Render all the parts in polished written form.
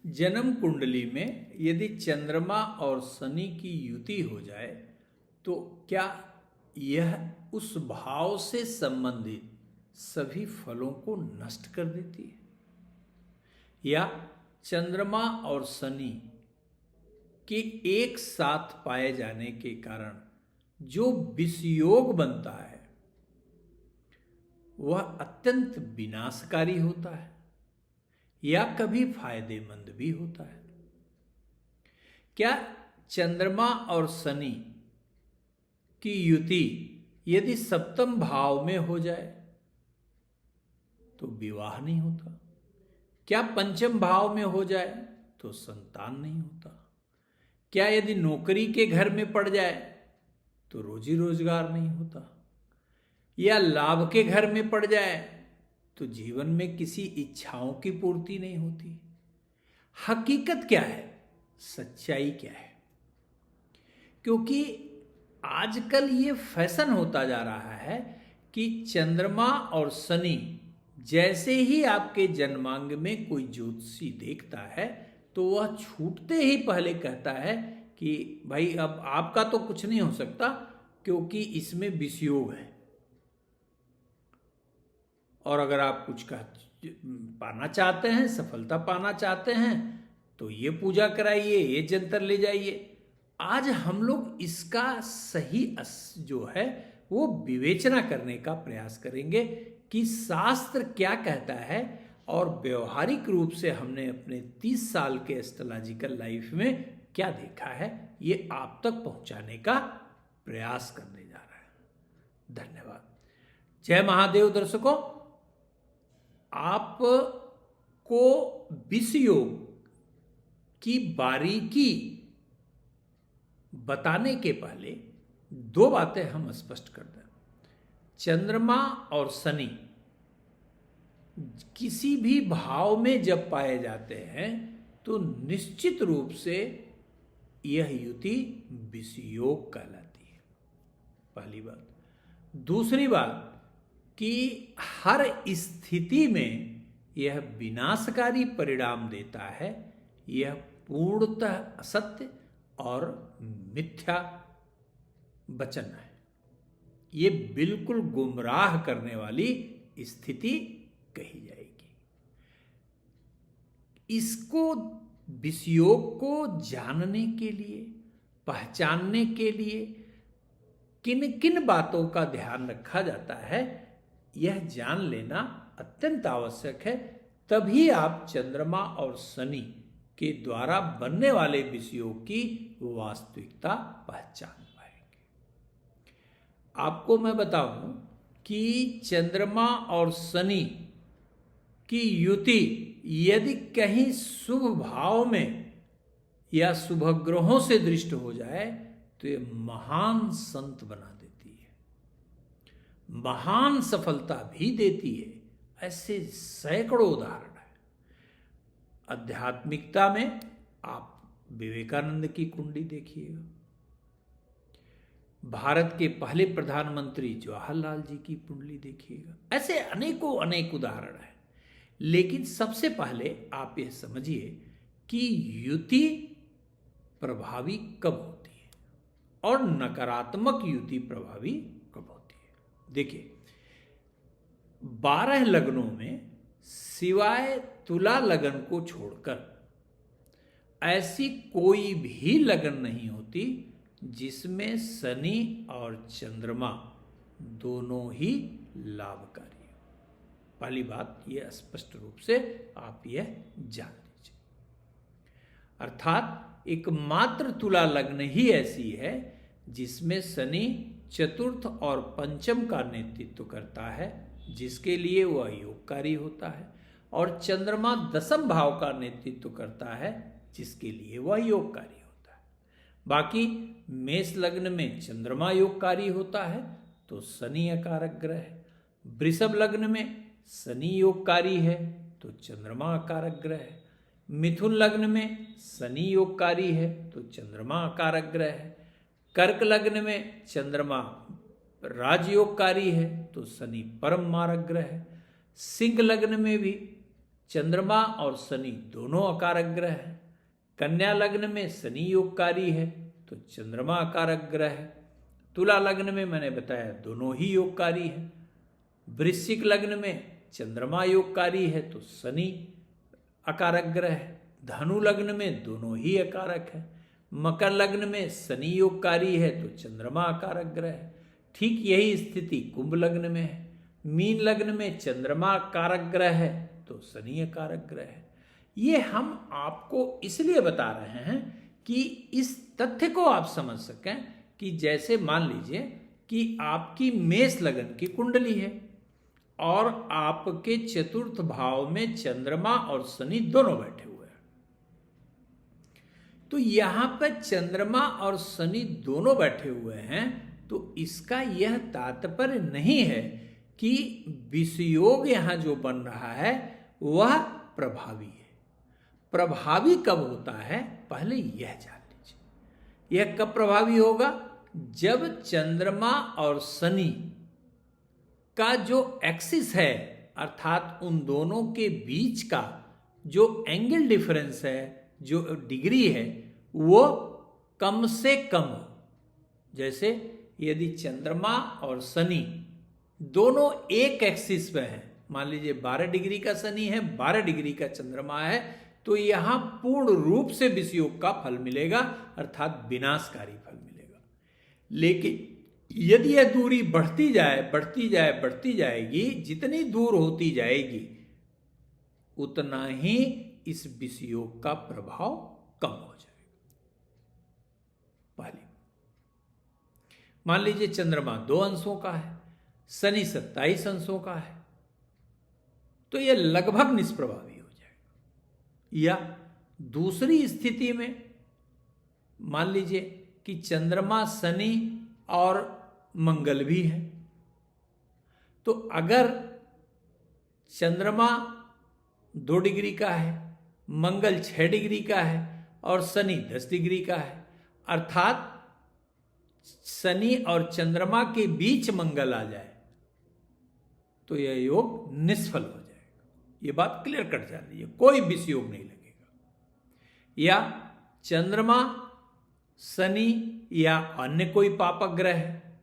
जन्म कुंडली में यदि चंद्रमा और शनि की युति हो जाए तो क्या यह उस भाव से संबंधित सभी फलों को नष्ट कर देती है, या चंद्रमा और शनि के एक साथ पाए जाने के कारण जो विषयोग बनता है वह अत्यंत विनाशकारी होता है या कभी फायदेमंद भी होता है? क्या चंद्रमा और शनि की युति यदि सप्तम भाव में हो जाए तो विवाह नहीं होता? क्या पंचम भाव में हो जाए तो संतान नहीं होता? क्या यदि नौकरी के घर में पड़ जाए तो रोजी रोजगार नहीं होता? या लाभ के घर में पड़ जाए तो जीवन में किसी इच्छाओं की पूर्ति नहीं होती? हकीकत क्या है, सच्चाई क्या है? क्योंकि आजकल ये फैशन होता जा रहा है कि चंद्रमा और शनि जैसे ही आपके जन्मांग में कोई ज्योतिषी देखता है तो वह छूटते ही पहले कहता है कि भाई अब आपका तो कुछ नहीं हो सकता क्योंकि इसमें विषयोग है, और अगर आप कुछ पाना चाहते हैं, सफलता पाना चाहते हैं तो ये पूजा कराइए, ये जंतर ले जाइए। आज हम लोग इसका सही जो है वो विवेचना करने का प्रयास करेंगे कि शास्त्र क्या कहता है और व्यवहारिक रूप से हमने अपने 30 साल के एस्ट्रोलॉजिकल लाइफ में क्या देखा है, ये आप तक पहुंचाने का प्रयास करने जा रहा है। धन्यवाद। जय महादेव। दर्शकों, आपको विषयोग की बारीकी बताने के पहले दो बातें हम स्पष्ट कर दें। चंद्रमा और शनि किसी भी भाव में जब पाए जाते हैं तो निश्चित रूप से यह युति विषयोग कहलाती है, पहली बात। दूसरी बात कि हर स्थिति में यह विनाशकारी परिणाम देता है, यह पूर्णतः असत्य और मिथ्या वचन है। ये बिल्कुल गुमराह करने वाली स्थिति कही जाएगी। इसको, विषयोग को जानने के लिए, पहचानने के लिए किन किन बातों का ध्यान रखा जाता है यह जान लेना अत्यंत आवश्यक है। तभी आप चंद्रमा और शनि के द्वारा बनने वाले विषयोग की वास्तविकता पहचान पाएंगे। आपको मैं बताऊं कि चंद्रमा और शनि की युति यदि कहीं शुभ भाव में या शुभ ग्रहों से दृष्ट हो जाए तो ये महान संत बना देती है, महान सफलता भी देती है। ऐसे सैकड़ों उदाहरण है। आध्यात्मिकता में आप विवेकानंद की कुंडली देखिएगा, भारत के पहले प्रधानमंत्री जवाहरलाल जी की कुंडली देखिएगा। ऐसे अनेकों अनेक उदाहरण हैं। लेकिन सबसे पहले आप यह समझिए कि युति प्रभावी कब होती है और नकारात्मक युति प्रभावी कब होती है। देखिए, 12 लग्नों में सिवाय तुला लगन को छोड़कर ऐसी कोई भी लगन नहीं होती जिसमें शनि और चंद्रमा दोनों ही लाभकारी हो। पहली बात यह स्पष्ट रूप से आप यह जान लीजिए। अर्थात एकमात्र तुला लग्न ही ऐसी है जिसमें शनि चतुर्थ और पंचम का नेतृत्व करता है, जिसके लिए वह योगकारी होता है, और चंद्रमा दसम भाव का नेतृत्व करता है, जिसके लिए वह योगकारी होता है। बाकी मेष लग्न में चंद्रमा योगकारी होता है तो शनि अकारक ग्रह है। वृषभ लग्न में शनि योगकारी है तो चंद्रमा अकारक ग्रह है। मिथुन लग्न में शनि योगकारी है तो चंद्रमा अकारक ग्रह है। कर्क लग्न में चंद्रमा राजयोगकारी है तो शनि परम मारक ग्रह है। सिंह लग्न में भी चंद्रमा और शनि दोनों अकारक ग्रह हैं। कन्या लग्न में शनि योगकारी है तो चंद्रमा अकारक ग्रह है। तुला लग्न में मैंने बताया दोनों ही योगकारी है। वृश्चिक लग्न में चंद्रमा योगकारी है तो शनि अकारक ग्रह है। धनु लग्न में दोनों ही अकारक है। मकर लग्न में शनि योगकारी है तो चंद्रमा अकारक ग्रह है। ठीक यही स्थिति कुंभ लग्न में है। मीन लग्न में चंद्रमा कारक ग्रह है तो शनि कारक ग्रह है। ये हम आपको इसलिए बता रहे हैं कि इस तथ्य को आप समझ सकें कि जैसे मान लीजिए कि आपकी मेष लग्न की कुंडली है और आपके चतुर्थ भाव में चंद्रमा और शनि दोनों बैठे हुए हैं, तो यहां पर चंद्रमा और शनि दोनों बैठे हुए हैं तो इसका यह तात्पर्य नहीं है कि विषयोग यहां जो बन रहा है वह प्रभावी है। प्रभावी कब होता है पहले यह जान लीजिए। यह कब प्रभावी होगा? जब चंद्रमा और शनि का जो एक्सिस है अर्थात उन दोनों के बीच का जो एंगल डिफरेंस है, जो डिग्री है, वो कम से कम हो। जैसे यदि चंद्रमा और शनि दोनों एक एक्सिस पे हैं, मान लीजिए 12 डिग्री का शनि है, 12 डिग्री का चंद्रमा है, तो यहां पूर्ण रूप से विषयोग का फल मिलेगा अर्थात विनाशकारी फल मिलेगा। लेकिन यदि यह दूरी बढ़ती जाएगी, जितनी दूर होती जाएगी उतना ही इस विषयोग का प्रभाव कम हो जाएगा। पहली, मान लीजिए चंद्रमा 2 अंशों का है, शनि 27 अंशों का है, तो यह लगभग निष्प्रभावी हो जाएगा। या दूसरी स्थिति में मान लीजिए कि चंद्रमा, शनि और मंगल भी है, तो अगर चंद्रमा 2 डिग्री का है, मंगल 6 डिग्री का है और शनि 10 डिग्री का है, अर्थात शनि और चंद्रमा के बीच मंगल आ जाए तो यह योग निष्फल हो जाएगा। यह बात क्लियर कट जाती है, कोई विषयोग नहीं लगेगा। या चंद्रमा, शनि या अन्य कोई पापक ग्रह है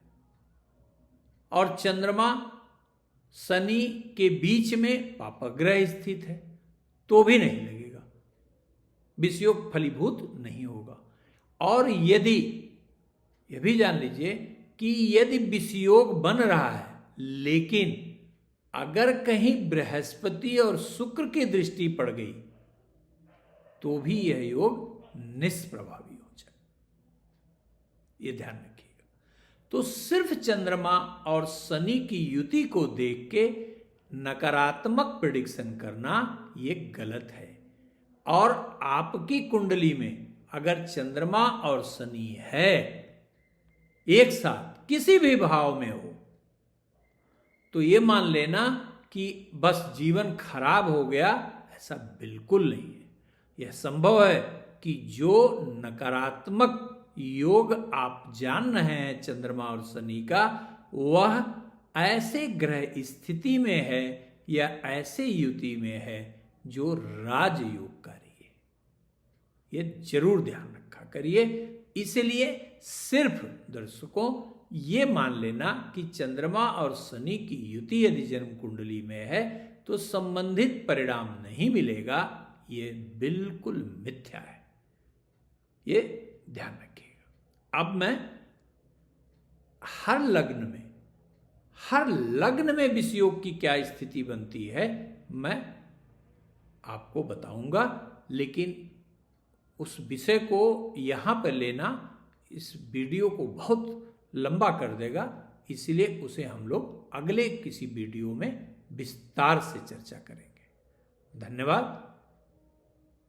और चंद्रमा शनि के बीच में पापक ग्रह स्थित है तो भी नहीं लगेगा, विषयोग फलीभूत नहीं होगा। और यदि यह भी जान लीजिए कि यदि विषयोग बन रहा है लेकिन अगर कहीं बृहस्पति और शुक्र की दृष्टि पड़ गई तो भी यह योग निष्प्रभावी हो जाए, यह ध्यान रखिएगा। तो सिर्फ चंद्रमा और शनि की युति को देख के नकारात्मक प्रेडिक्शन करना यह गलत है। और आपकी कुंडली में अगर चंद्रमा और शनि है एक साथ किसी भी भाव में हो तो ये मान लेना कि बस जीवन खराब हो गया, ऐसा बिल्कुल नहीं है। यह संभव है कि जो नकारात्मक योग आप जान रहे हैं चंद्रमा और शनि का, वह ऐसे ग्रह स्थिति में है या ऐसे युति में है जो राजयोगकारी है। यह जरूर ध्यान रखा करिए। इसलिए सिर्फ दर्शकों ये मान लेना कि चंद्रमा और शनि की युति यदि जन्म कुंडली में है तो संबंधित परिणाम नहीं मिलेगा, ये बिल्कुल मिथ्या है, ये ध्यान रखिएगा। अब मैं हर लग्न में विषयोग की क्या स्थिति बनती है मैं आपको बताऊंगा, लेकिन उस विषय को यहां पर लेना इस वीडियो को बहुत लंबा कर देगा, इसलिए उसे हम लोग अगले किसी वीडियो में विस्तार से चर्चा करेंगे। धन्यवाद।